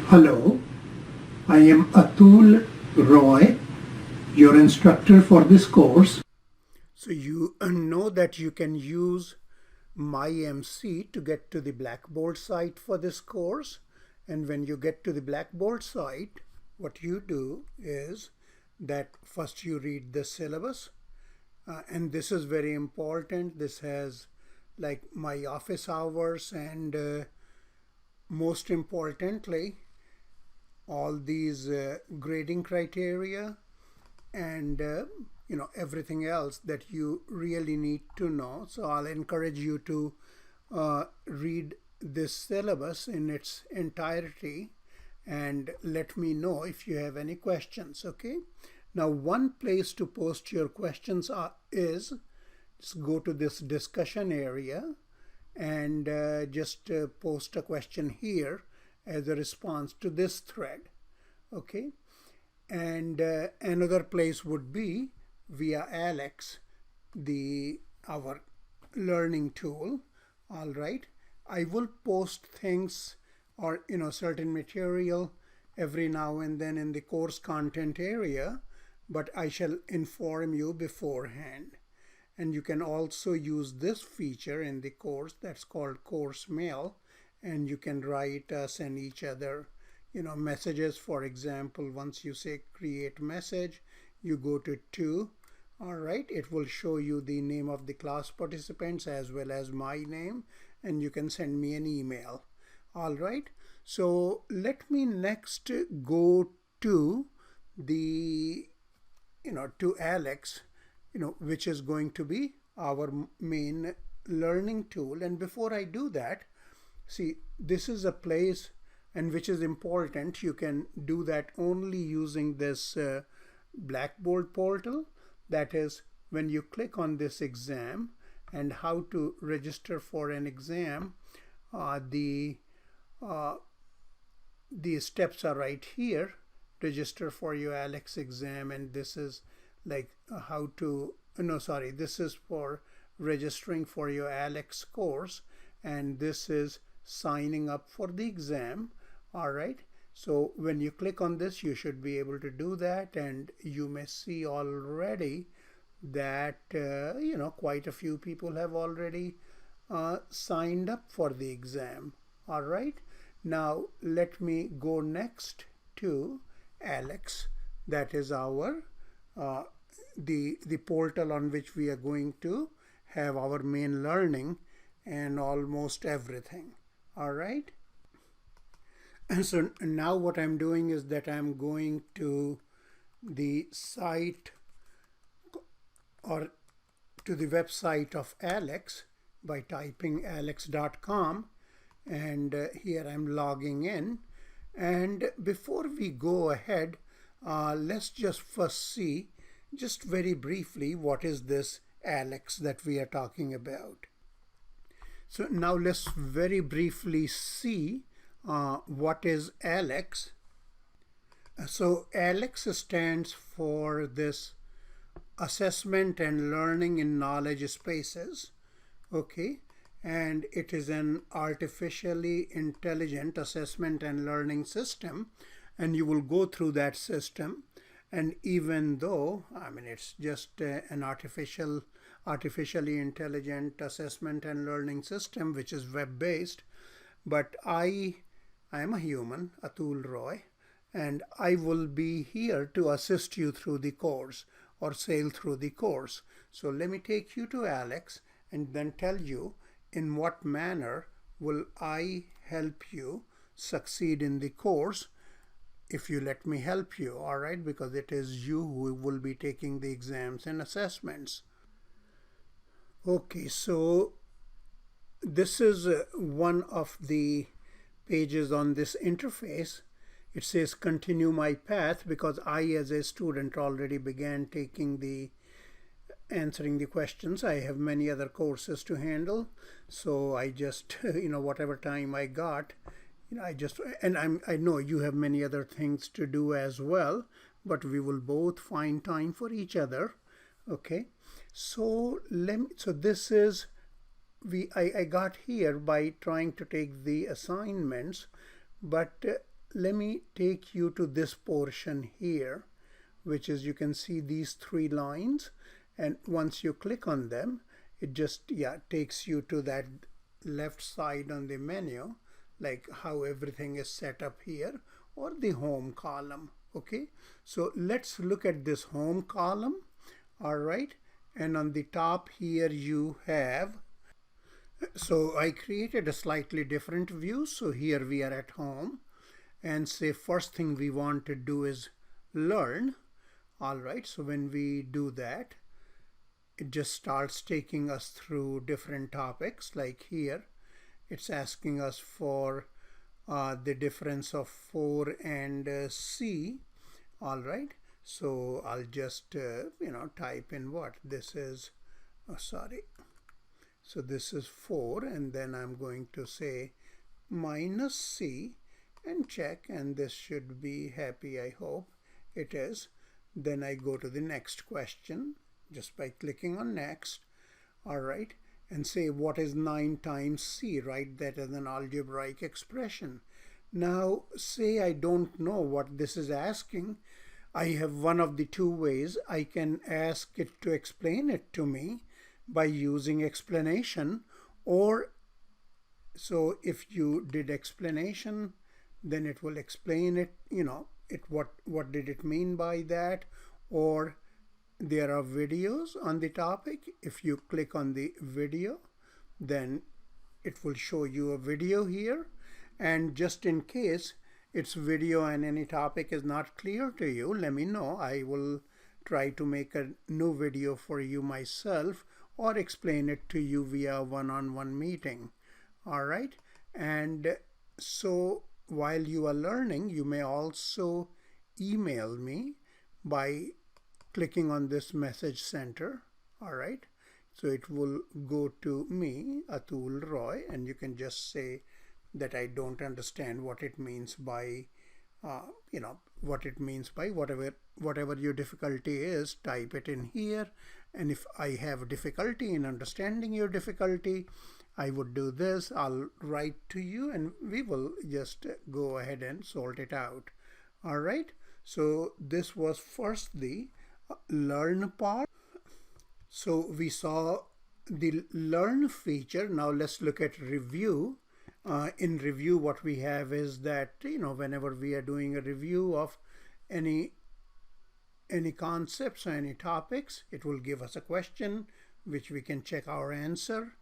Hello, I am Atul Roy, your instructor for this course. So you know that you can use MyMC to get to the Blackboard site for this course. And when you get to the Blackboard site, what you do is that first you read the syllabus. And this is very important. This has like my office hours and most importantly, all these grading criteria and everything else that you really need to know. So I'll encourage you to read this syllabus in its entirety and let me know if you have any questions. Okay, now one place to post your questions is just go to this discussion area and just post a question here as a response to this thread. Okay, and another place would be via Alex, our learning tool. All right, I will post things or certain material every now and then in the course content area, but I shall inform you beforehand. And you can also use this feature in the course that's called course mail, and you can write us and each other messages. For example, once you say create message, you go to all right, it will show you the name of the class participants as well as my name, and you can send me an email. All right, so let me next go to the to Alex, which is going to be our main learning tool. And before I do that, see, this is a place and which is important. You can do that only using this Blackboard portal. That is, when you click on this exam and how to register for an exam, the steps are right here. Register for your Alex exam, and this is like how to this is for registering for your Alex course, and this is signing up for the exam. All right, so when you click on this, you should be able to do that, and you may see already that quite a few people have already signed up for the exam. All right, now let me go next to Alex. That is our the portal on which we are going to have our main learning and almost everything. All right, and so now what I'm doing is that I'm going to the site or to the website of Alex by typing alex.com, and here I'm logging in. And before we go ahead, let's just first see just very briefly what is this Alex that we are talking about. So now let's very briefly see what is Alex. So Alex stands for this assessment and learning in knowledge spaces. Okay, and it is an artificially intelligent assessment and learning system, and you will go through that system. And even though it's just an artificially intelligent assessment and learning system which is web-based, but I am a human, Atul Roy, and I will be here to assist you through the course or sail through the course. So let me take you to Alex and then tell you in what manner will I help you succeed in the course if you let me help you. All right, because it is you who will be taking the exams and assessments. Okay, so this is one of the pages on this interface. It says continue my path because I as a student already began answering the questions. I have many other courses to handle, so I just whatever time I got, I know you have many other things to do as well, but we will both find time for each other. Okay, so this is I got here by trying to take the assignments, but let me take you to this portion here, which is, you can see these three lines, and once you click on them, it just takes you to that left side on the menu, like how everything is set up here, or the home column. Okay, so let's look at this home column. All right, and on the top here you have, so I created a slightly different view. So here we are at home, and say first thing we want to do is learn. All right, so when we do that, it just starts taking us through different topics. Like here, it's asking us for the difference of 4 and C. All right, so I'll just type in what this is. Sorry, so this is 4, and then I'm going to say minus C and check, and this should be happy. I hope it is. Then I go to the next question just by clicking on next. All right, and say what is 9 times C. Write that as an algebraic expression. Now say I don't know what this is asking. I have one of the two ways. I can ask it to explain it to me by using explanation, or so if you did explanation, then it will explain it, what did it mean by that. Or there are videos on the topic. If you click on the video, then it will show you a video here. And just in case it's video and any topic is not clear to you, let me know. I will try to make a new video for you myself, or explain it to you via one-on-one meeting. All right, and so while you are learning, you may also email me by clicking on this message center. All right, so it will go to me, Atul Roy, and you can just say that I don't understand what it means by what it means by whatever your difficulty is. Type it in here, and if I have difficulty in understanding your difficulty, I would do this. I'll write to you, and we will just go ahead and sort it out. All right, so this was first the learn part. So we saw the learn feature. Now let's look at review. In review, what we have is that, whenever we are doing a review of any concepts or any topics, it will give us a question which we can check our answer,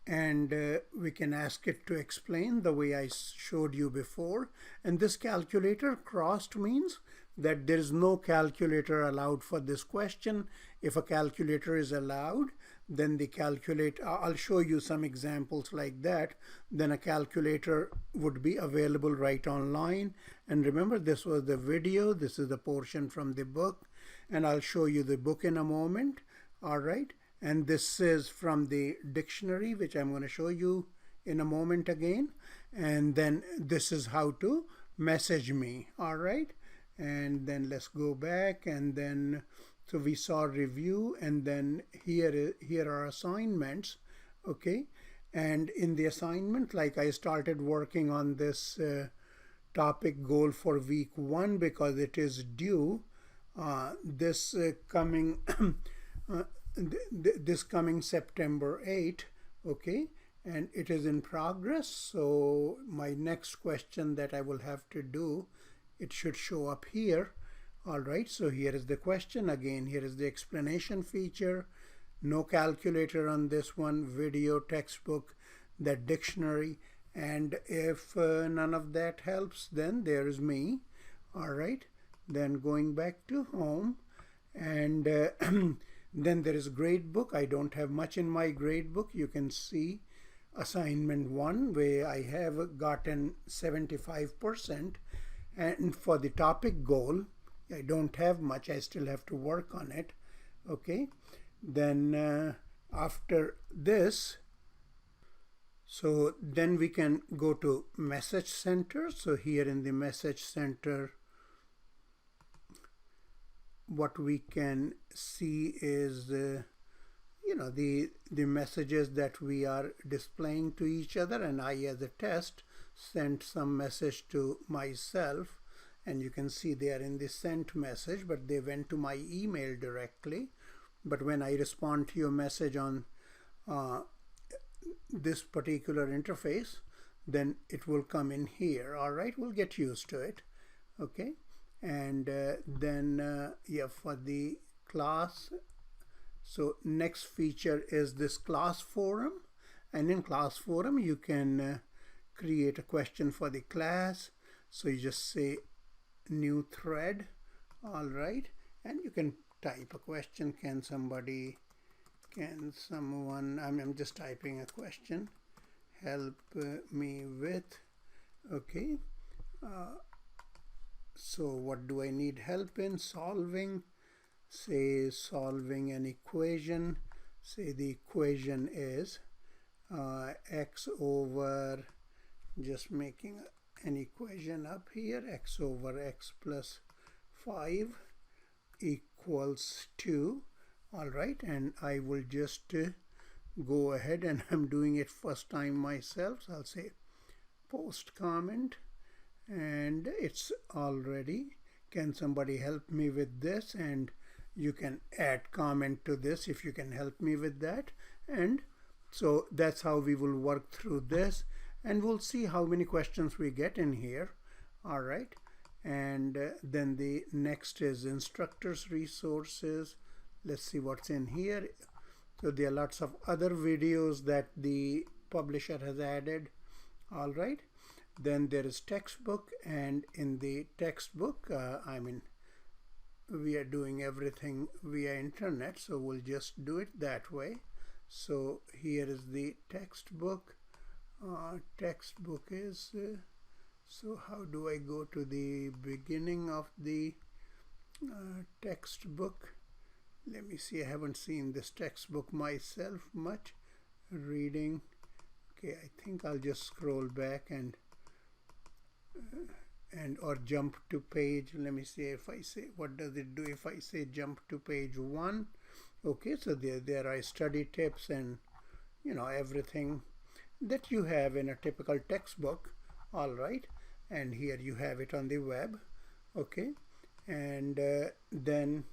and we can ask it to explain the way I showed you before. And this calculator crossed means that there is no calculator allowed for this question. If a calculator is allowed, then the calculator, I'll show you some examples like that, then a calculator would be available right online. And remember, this was the video, this is the portion from the book, and I'll show you the book in a moment. All right, and this is from the dictionary, which I'm going to show you in a moment again. And then this is how to message me. All right, and then let's go back, and then so we saw review, and then here are assignments. Okay, and in the assignment, like I started working on this topic goal for week 1 because it is due this coming this coming September 8. Okay, and it is in progress. So my next question that I will have to do, it should show up here. All right, so here is the question again. Here is the explanation feature. No calculator on this one. Video, textbook, that dictionary, and if none of that helps, then there is me. All right, then going back to home, and then there is gradebook. I don't have much in my gradebook. You can see assignment 1 where I have gotten 75%, and for the topic goal, I don't have much. I still have to work on it. Okay, then after this, so then we can go to message center. So here in the message center, what we can see is the messages that we are displaying to each other, and I as a test. sent some message to myself, and you can see they are in the sent message, but they went to my email directly. But when I respond to your message on this particular interface, then it will come in here. All right, we'll get used to it. Okay, and then yeah, for the class, so next feature is this class forum, and in class forum you can create a question for the class. So you just say new thread. All right, and you can type a question. Can someone, I'm just typing a question, help me with, okay, so what do I need help in? Solving, say solving an equation. Say the equation is x over, just making an equation up here, x over x plus 5 equals 2. All right, and I will just go ahead, and I'm doing it first time myself, so I'll say post comment, and it's already, can somebody help me with this? And you can add comment to this if you can help me with that. And so that's how we will work through this, and we'll see how many questions we get in here. All right, and then the next is instructors resources. Let's see what's in here. So there are lots of other videos that the publisher has added. All right, then there is textbook, and in the textbook, we are doing everything via internet, so we'll just do it that way. So here is the textbook. Textbook is, so how do I go to the beginning of the textbook? Let me see, I haven't seen this textbook myself much. Reading, okay, I think I'll just scroll back and or jump to page. Let me see if I say, what does it do if I say jump to page 1? Okay, so there are study tips and everything that you have in a typical textbook. All right, and here you have it on the web. Okay, and then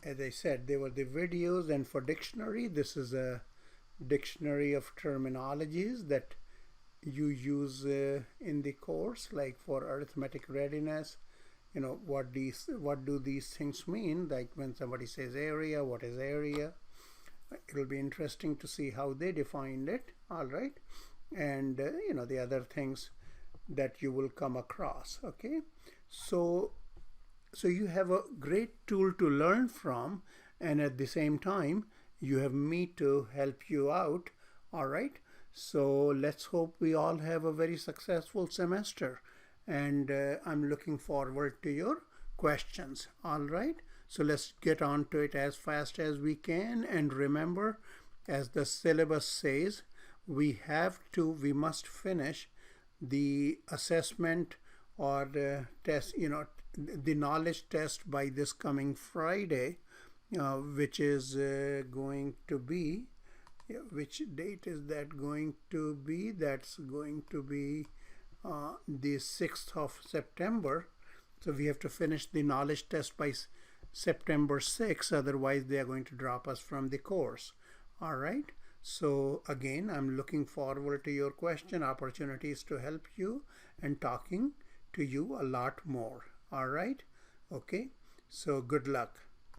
as I said, there were the videos, and for dictionary, this is a dictionary of terminologies that you use in the course, like for arithmetic readiness. What do these things mean? Like when somebody says area, what is area? It'll be interesting to see how they defined it. All right, and the other things that you will come across. Okay, so you have a great tool to learn from, and at the same time you have me to help you out. All right, so let's hope we all have a very successful semester, and I'm looking forward to your questions. All right, so let's get on to it as fast as we can. And remember, as the syllabus says, we must finish the assessment or the test, the knowledge test by this coming Friday, which is going to be, which date is that going to be? That's going to be the 6th of September. So we have to finish the knowledge test by September 6th, otherwise they are going to drop us from the course. All right, so again, I'm looking forward to your question, opportunities to help you, and talking to you a lot more. All right, okay, so good luck.